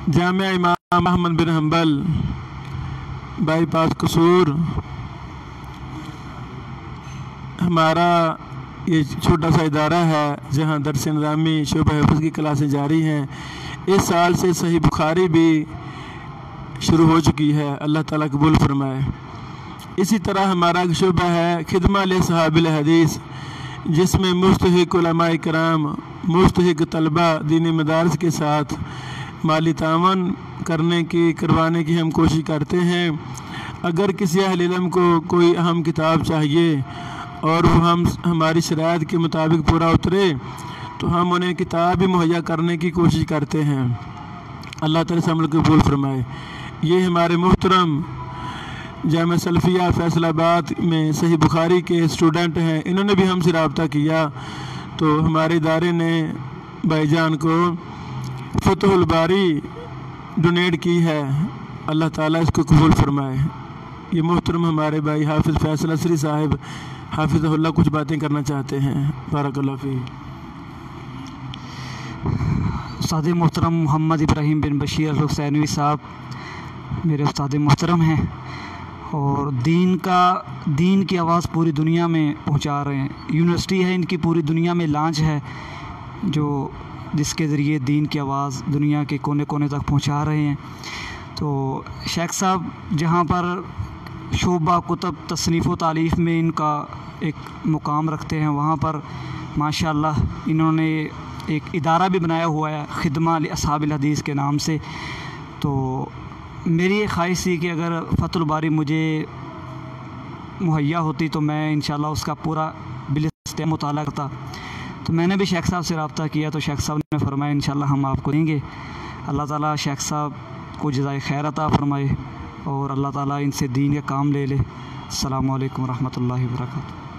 जामिया इमाम अहमद बिन humble bypass कसूर। हमारा ये छोटा सा इदारा है जहाँ दरस निज़ामी शोबा हिफ्ज़ की क्लासें जारी हैं। इस साल से सही बुखारी भी शुरू हो चुकी है, अल्लाह ताला कबूल फरमाए। इसी तरह हमारा एक शोबा है खिदमा ले सहाबिल हदीस, जिसमें मुस्तहिक उलमाए कराम, मुस्तहिक तलबा दीनी मदारस के साथ माली तावन करवाने की हम कोशिश करते हैं। अगर किसी अहले इल्म को कोई अहम किताब चाहिए और वो हमारी शराइत के मुताबिक पूरा उतरे तो हम उन्हें किताब भी मुहैया करने की कोशिश करते हैं। अल्लाह ताला से अमल कबूल फरमाए। ये हमारे मुहतरम जामिया सलफिया फैसलाबाद में सही बुखारी के स्टूडेंट हैं, इन्होंने भी हमसे रब्ता किया तो हमारे इदारे ने भाईजान को फतहुल बारी डोनेट की है। अल्लाह ताला इसको कबूल फरमाए। ये मुहतरम हमारे भाई हाफिज़ फैसल असरी साहिब हाफिज़हुल्लाह कुछ बातें करना चाहते हैं। बारकल्लाहु फ़ीक। उस्ताद मोहतरम मोहम्मद इब्राहिम बिन बशीर अल हुसैनवी साहब मेरे उस्ताद मोहतरम हैं और दीन की आवाज़ पूरी दुनिया में पहुंचा रहे हैं। यूनिवर्सिटी है इनकी, पूरी दुनिया में लॉन्च है जिसके ज़रिए दीन की आवाज़ दुनिया के कोने कोने तक पहुंचा रहे हैं। तो शेख साहब जहां पर शोबा कुतब तसनीफ़ व तालीफ़ में इनका एक मुकाम रखते हैं, वहाँ पर माशाअल्लाह इन्होंने एक इदारा भी बनाया हुआ है खिदमा ले अस्हाबिल हदीस के नाम से। तो मेरी ये ख्वाहिश थी कि अगर फतहुल बारी मुझे मुहैया होती तो मैं इंशाअल्लाह उसका पूरा बिलिस्ते मुताला करता। तो मैंने भी शेख साहब से रब्ता किया तो शेख साहब ने फरमाया इंशाअल्लाह हम आपको देंगे। अल्लाह ताला शेख साहब को जज़ाए खैर अता फरमाए और अल्लाह ताला इनसे दीन का काम ले ले। अस्सलामु अलैकुम रहमतुल्लाहि व बरकातुहू।